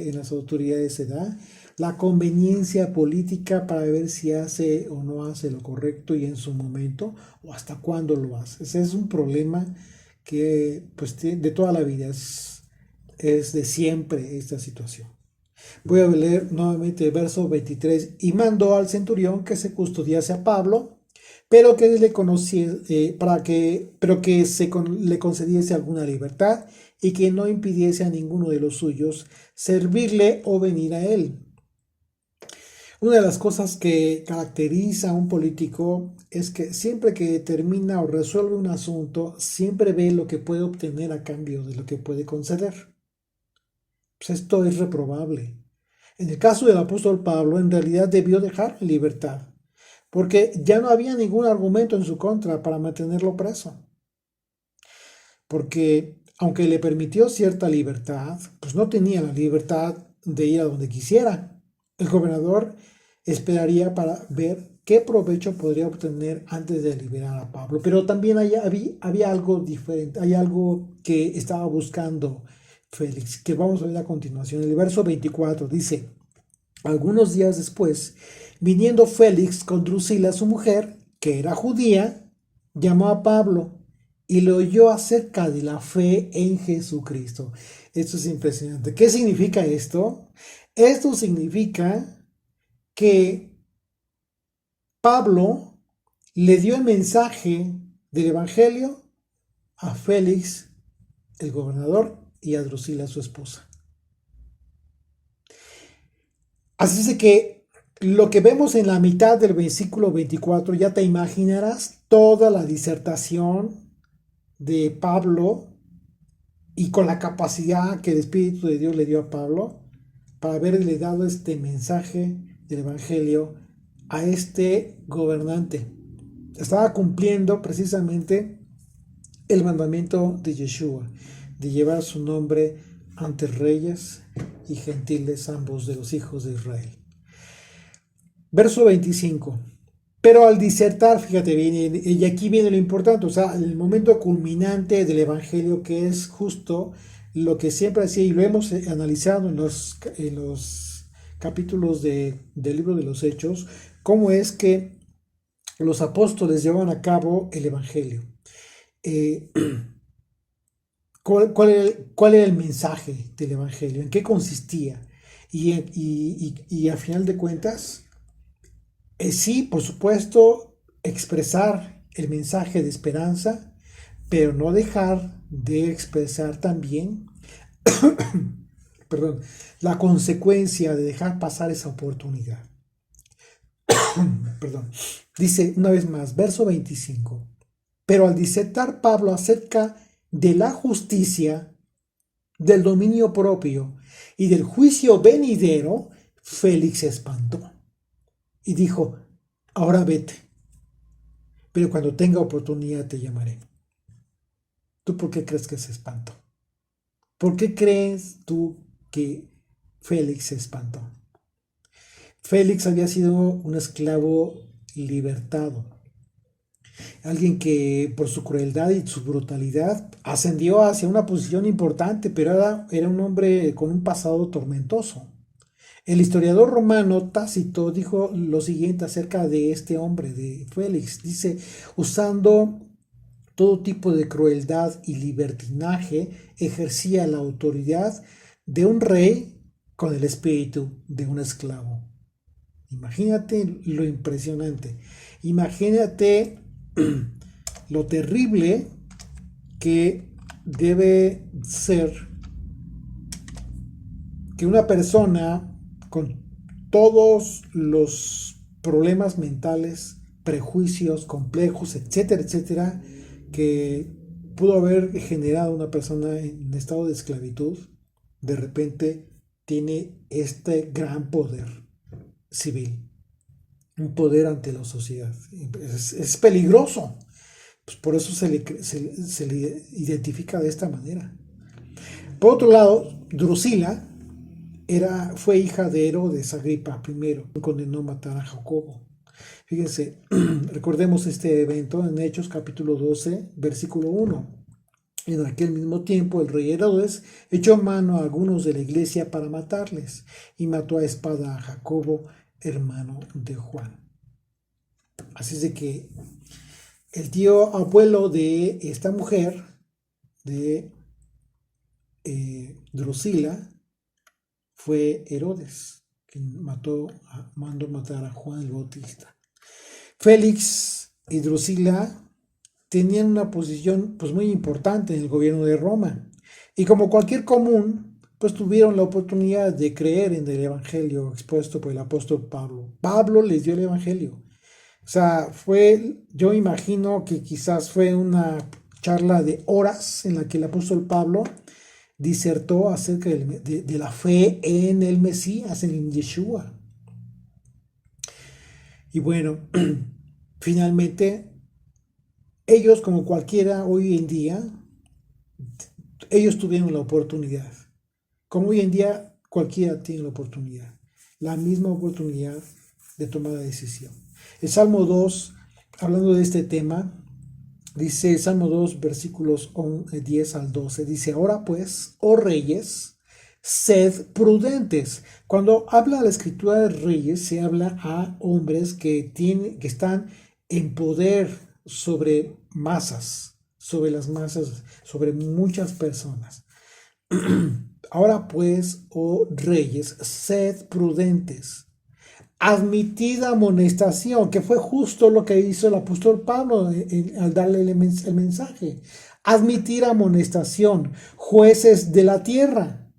en las autoridades se da la conveniencia política para ver si hace o no hace lo correcto y en su momento o hasta cuándo lo hace. Ese es un problema que pues de toda la vida es de siempre esta situación. Voy a leer nuevamente el verso 23. Y mandó al centurión que se custodiase a Pablo, pero que le conociese, pero que le concediese alguna libertad y que no impidiese a ninguno de los suyos servirle o venir a él. Una de las cosas que caracteriza a un político es que siempre que termina o resuelve un asunto, siempre ve lo que puede obtener a cambio de lo que puede conceder. Pues esto es reprobable. En el caso del apóstol Pablo, en realidad debió dejar en libertad, porque ya no había ningún argumento en su contra para mantenerlo preso. Porque aunque le permitió cierta libertad, pues no tenía la libertad de ir a donde quisiera. El gobernador esperaría para ver qué provecho podría obtener antes de liberar a Pablo. Pero también había algo diferente, hay algo que estaba buscando Félix, que vamos a ver a continuación. El verso 24 dice: algunos días después, viniendo Félix con Drusila, su mujer, que era judía, llamó a Pablo y le oyó acerca de la fe en Jesucristo. Esto es impresionante. ¿Qué significa esto? Esto significa que Pablo le dio el mensaje del Evangelio a Félix, el gobernador, y a Drusila, su esposa. Así es que lo que vemos en la mitad del versículo 24, ya te imaginarás toda la disertación de Pablo y con la capacidad que el Espíritu de Dios le dio a Pablo para haberle dado este mensaje del Evangelio a este gobernante. Estaba cumpliendo precisamente el mandamiento de Yeshua, de llevar su nombre ante reyes y gentiles, ambos de los hijos de Israel. Verso 25. Pero al disertar, fíjate bien, y aquí viene lo importante, o sea, el momento culminante del Evangelio, que es justo lo que siempre hacía, y lo hemos analizado en los capítulos del libro de los Hechos, cómo es que los apóstoles llevaban a cabo el Evangelio. Eh, ¿Cuál era el mensaje del Evangelio? ¿En qué consistía? Y a final de cuentas, sí, por supuesto, expresar el mensaje de esperanza, pero no dejar de expresar también, perdón, la consecuencia de dejar pasar esa oportunidad. Perdón. Dice una vez más, verso 25. Pero al disertar Pablo acerca de la justicia, del dominio propio y del juicio venidero, Félix se espantó y dijo: ahora vete, pero cuando tenga oportunidad te llamaré. ¿Tú por qué crees que se espantó? ¿Por qué crees tú que Félix se espantó? Félix había sido un esclavo libertado, alguien que por su crueldad y su brutalidad ascendió hacia una posición importante, pero era un hombre con un pasado tormentoso. El historiador romano Tácito dijo lo siguiente acerca de este hombre, de Félix. Dice: usando todo tipo de crueldad y libertinaje, ejercía la autoridad de un rey con el espíritu de un esclavo. Imagínate lo impresionante. Imagínate lo terrible que debe ser que una persona con todos los problemas mentales, prejuicios, complejos, etcétera, etcétera, que pudo haber generado una persona en estado de esclavitud, de repente tiene este gran poder civil, un poder ante la sociedad. Es peligroso, pues por eso se le identifica de esta manera. Por otro lado, Drusila fue hija de Herodes Agripa I, condenó matar a Jacobo. Fíjense, recordemos este evento en Hechos capítulo 12, versículo 1. En aquel mismo tiempo el rey Herodes echó mano a algunos de la iglesia para matarles y mató a espada a Jacobo, hermano de Juan. Así es de que el tío abuelo de esta mujer, de Drusila, fue Herodes, quien mandó matar a Juan el Bautista. Félix y Drusila tenían una posición pues muy importante en el gobierno de Roma, y como cualquier común, pues tuvieron la oportunidad de creer en el evangelio expuesto por el apóstol Pablo. Pablo les dio el evangelio. O sea, yo imagino que quizás fue una charla de horas en la que el apóstol Pablo disertó acerca de la fe en el Mesías, en Yeshua. Y bueno, finalmente, ellos como cualquiera hoy en día, ellos tuvieron la oportunidad. Como hoy en día cualquiera tiene la oportunidad. La misma oportunidad de tomar la decisión. El Salmo 2, hablando de este tema, dice Salmo 2, versículos 10 al 12, dice: ahora pues, oh reyes, sed prudentes. Cuando habla la escritura de reyes, se habla a hombres que están en poder sobre masas, sobre las masas, sobre muchas personas. Ahora pues, oh reyes, sed prudentes. Admitid amonestación, que fue justo lo que hizo el apóstol Pablo al darle el mensaje. Admitir amonestación, jueces de la tierra.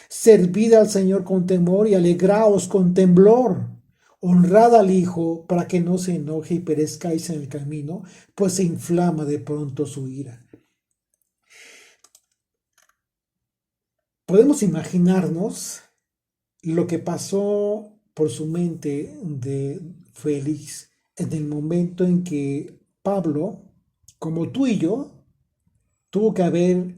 Servid al Señor con temor y alegraos con temblor. Honrad al Hijo para que no se enoje y perezcáis en el camino, pues se inflama de pronto su ira. Podemos imaginarnos lo que pasó por su mente de Félix en el momento en que Pablo, como tú y yo, tuvo que haber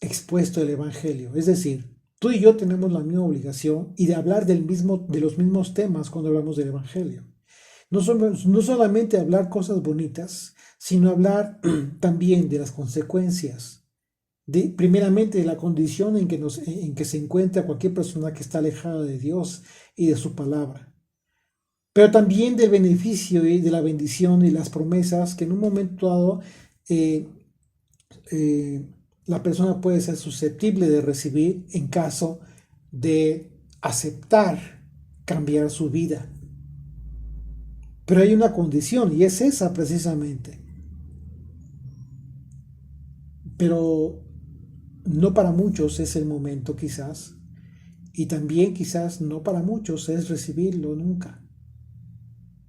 expuesto el Evangelio. Es decir, tú y yo tenemos la misma obligación y de hablar de los mismos temas cuando hablamos del Evangelio. No solamente hablar cosas bonitas, sino hablar también de las consecuencias. Primeramente, de la condición en que se encuentra cualquier persona que está alejada de Dios y de su palabra, pero también del beneficio y de la bendición y las promesas que en un momento dado la persona puede ser susceptible de recibir en caso de aceptar cambiar su vida. Pero hay una condición, y es esa precisamente. Pero no para muchos es el momento quizás, y también quizás no para muchos es recibirlo nunca.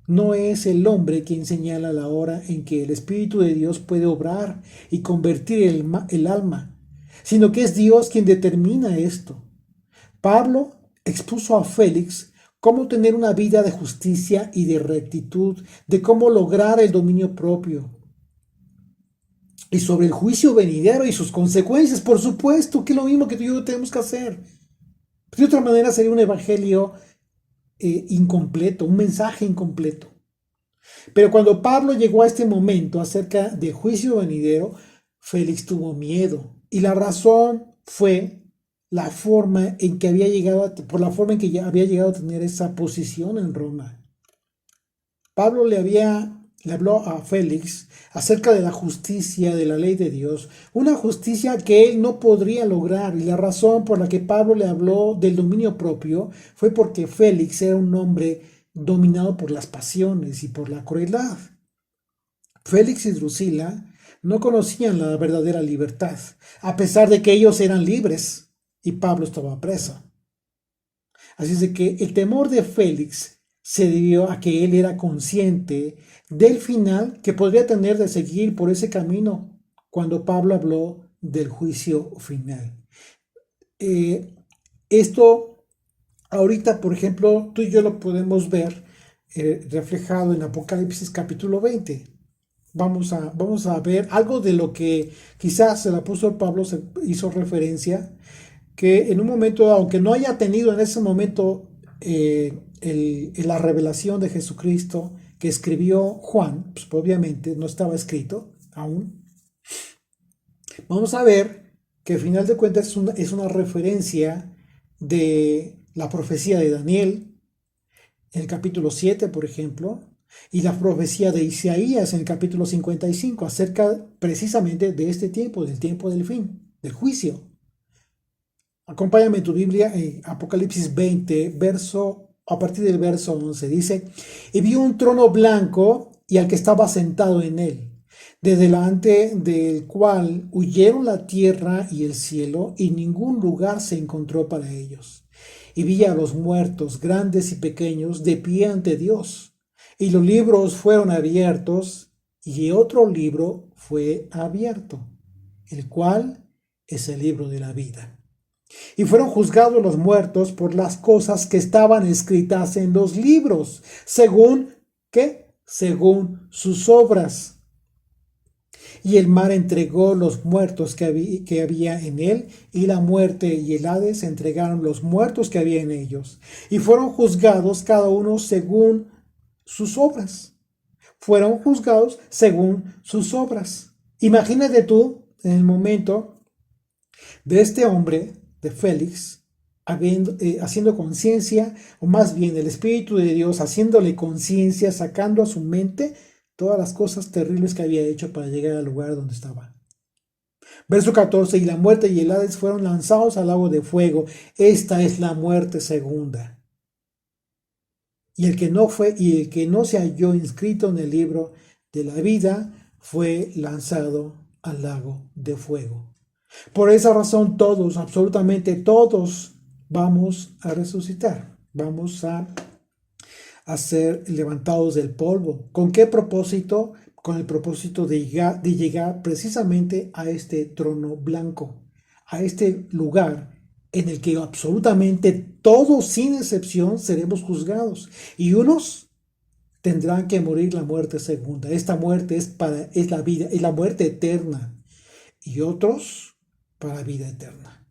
No es el hombre quien señala la hora en que el Espíritu de Dios puede obrar y convertir el alma, sino que es Dios quien determina esto. Pablo expuso a Félix cómo tener una vida de justicia y de rectitud, de cómo lograr el dominio propio, y sobre el juicio venidero y sus consecuencias, por supuesto, que es lo mismo que tú y yo tenemos que hacer. De otra manera sería un evangelio incompleto, un mensaje incompleto. Pero cuando Pablo llegó a este momento acerca del juicio venidero, Félix tuvo miedo. Y la razón fue la forma en que había llegado, por la forma en que ya había llegado a tener esa posición en Roma. Pablo le habló a Félix acerca de la justicia de la ley de Dios, una justicia que él no podría lograr, y la razón por la que Pablo le habló del dominio propio fue porque Félix era un hombre dominado por las pasiones y por la crueldad. Félix y Drusila no conocían la verdadera libertad, a pesar de que ellos eran libres y Pablo estaba preso. Así es de que el temor de Félix se debió a que él era consciente del final que podría tener de seguir por ese camino cuando Pablo habló del juicio final. Esto ahorita, por ejemplo, tú y yo lo podemos ver reflejado en Apocalipsis capítulo 20. vamos a ver algo de lo que quizás el apóstol Pablo se hizo referencia, que en un momento, aunque no haya tenido en ese momento la revelación de Jesucristo que escribió Juan, pues obviamente no estaba escrito aún, vamos a ver que al final de cuentas es una referencia de la profecía de Daniel, en el capítulo 7, por ejemplo, y la profecía de Isaías en el capítulo 55, acerca precisamente de este tiempo, del tiempo del fin, del juicio. Acompáñame en tu Biblia en Apocalipsis 20, a partir del verso 11, dice, y vi un trono blanco y al que estaba sentado en él, de delante del cual huyeron la tierra y el cielo, y ningún lugar se encontró para ellos. Y vi a los muertos, grandes y pequeños, de pie ante Dios. Y los libros fueron abiertos, y otro libro fue abierto, el cual es el libro de la vida. Y fueron juzgados los muertos por las cosas que estaban escritas en los libros, según, ¿qué? Según sus obras. Y el mar entregó los muertos que había en él, y la muerte y el Hades entregaron los muertos que había en ellos. Y fueron juzgados cada uno según sus obras. Fueron juzgados según sus obras. Imagínate tú, en el momento de este hombre, de Félix, haciendo conciencia, o más bien el Espíritu de Dios haciéndole conciencia, sacando a su mente todas las cosas terribles que había hecho para llegar al lugar donde estaba. Verso 14, y la muerte y el Hades fueron lanzados al lago de fuego. Esta es la muerte segunda. Y el que no se halló inscrito en el libro de la vida fue lanzado al lago de fuego. Por esa razón todos, absolutamente todos, vamos a resucitar. Vamos a ser levantados del polvo. ¿Con qué propósito? Con el propósito de llegar precisamente a este trono blanco, a este lugar en el que absolutamente todos, sin excepción, seremos juzgados. Y unos tendrán que morir la muerte segunda. Esta muerte es la vida, es la muerte eterna. Y otros para vida eterna.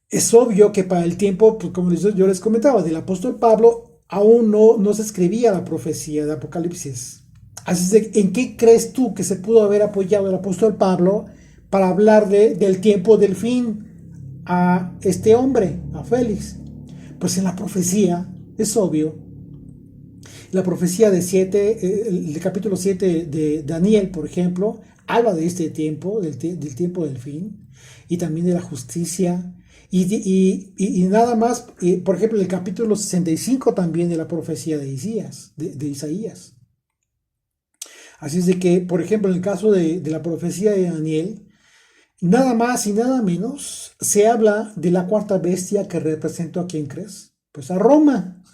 Es obvio que para el tiempo, pues como yo les comentaba, del apóstol Pablo, aún no se escribía la profecía de Apocalipsis. Así es ¿en qué crees tú que se pudo haber apoyado el apóstol Pablo para hablar del tiempo del fin a este hombre, a Félix? Pues en la profecía, es obvio. La profecía el capítulo 7 de Daniel, por ejemplo, habla de este tiempo, del tiempo del fin, y también de la justicia. Y nada más, por ejemplo, el capítulo 65 también de la profecía de Isaías. Así es de que, por ejemplo, en el caso de la profecía de Daniel, nada más y nada menos se habla de la cuarta bestia que representó a quién crees. Pues a Roma,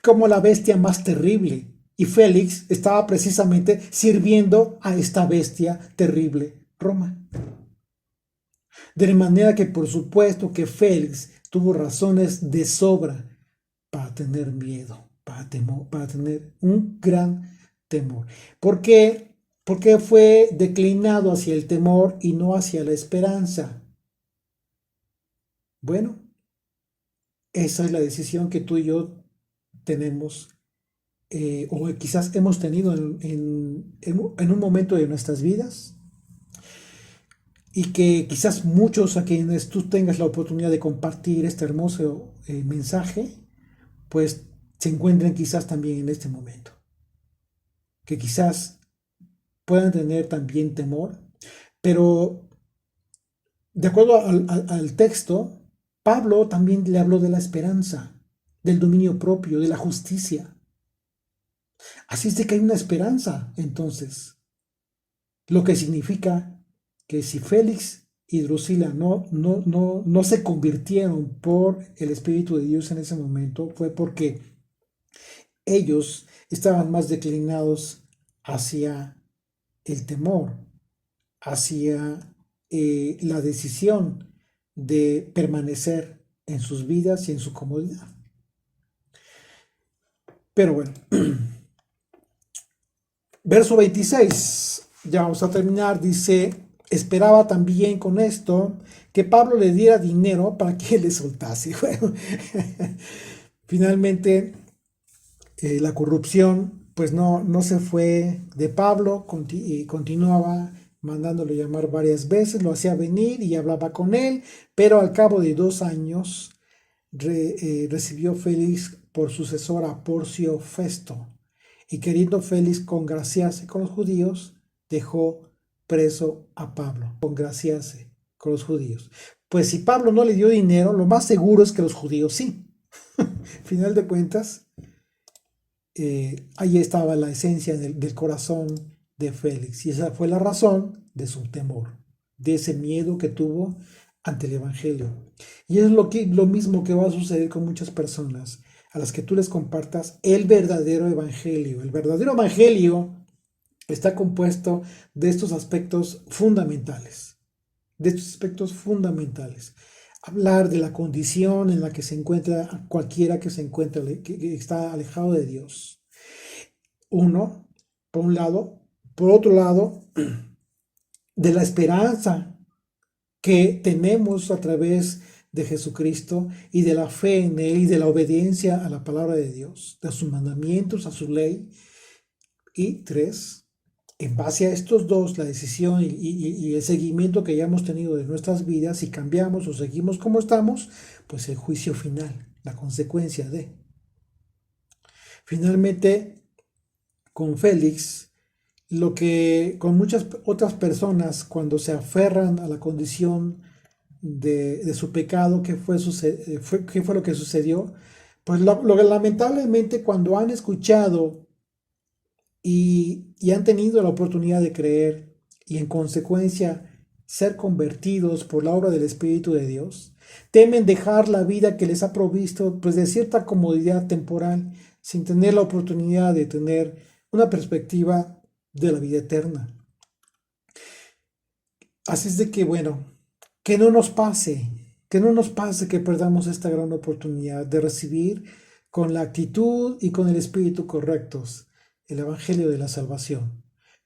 como la bestia más terrible. Y Félix estaba precisamente sirviendo a esta bestia terrible, Roma. De manera que por supuesto que Félix tuvo razones de sobra para tener miedo, para tener un gran temor. ¿Por qué? Porque fue declinado hacia el temor y no hacia la esperanza. Bueno, esa es la decisión que tú y yo tenemos, o quizás hemos tenido en un momento de nuestras vidas, y que quizás muchos a quienes tú tengas la oportunidad de compartir este hermoso mensaje, pues se encuentren quizás también en este momento, que quizás puedan tener también temor, pero de acuerdo al texto, Pablo también le habló de la esperanza, del dominio propio, de la justicia. Así es de que hay una esperanza, entonces, lo que significa que si Félix y Drusila no se convirtieron por el Espíritu de Dios en ese momento, fue porque ellos estaban más declinados hacia el temor, hacia la decisión de permanecer en sus vidas y en su comodidad. Pero bueno, Verso 26, ya vamos a terminar, dice, esperaba también con esto que Pablo le diera dinero para que le soltase. Bueno, finalmente la corrupción pues no se fue de Pablo, y continuaba mandándole llamar varias veces, lo hacía venir y hablaba con él, pero al cabo de 2 años recibió Félix por sucesor a Porcio Festo, y queriendo Félix congraciarse con los judíos, dejó preso a Pablo, congraciarse con los judíos. Pues si Pablo no le dio dinero, lo más seguro es que los judíos sí. Final de cuentas, ahí estaba la esencia del corazón de Félix, y esa fue la razón de su temor, de ese miedo que tuvo ante el Evangelio. Y es lo mismo que va a suceder con muchas personas a las que tú les compartas el verdadero Evangelio. El verdadero Evangelio está compuesto de estos aspectos fundamentales, de estos aspectos fundamentales. Hablar de la condición en la que se encuentra cualquiera que se encuentra, que está alejado de Dios. Uno, por un lado. Por otro lado, de la esperanza que tenemos a través de Jesucristo y de la fe en Él y de la obediencia a la palabra de Dios, de sus mandamientos, a su ley. Y tres, en base a estos dos, la decisión y el seguimiento que hayamos tenido de nuestras vidas, si cambiamos o seguimos como estamos, pues el juicio final, la consecuencia de. Finalmente, con Félix, lo que con muchas otras personas, cuando se aferran a la condición de su pecado, ¿qué fue lo que sucedió? Pues lamentablemente, cuando han escuchado y han tenido la oportunidad de creer y en consecuencia ser convertidos por la obra del Espíritu de Dios, temen dejar la vida que les ha provisto pues de cierta comodidad temporal, sin tener la oportunidad de tener una perspectiva de la vida eterna. Así es de que, bueno, que no nos pase, que perdamos esta gran oportunidad de recibir con la actitud y con el espíritu correctos el Evangelio de la salvación,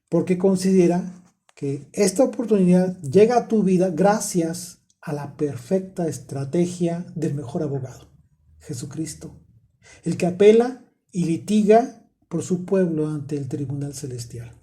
porque considera que esta oportunidad llega a tu vida gracias a la perfecta estrategia del mejor abogado, Jesucristo, el que apela y litiga por su pueblo ante el tribunal celestial.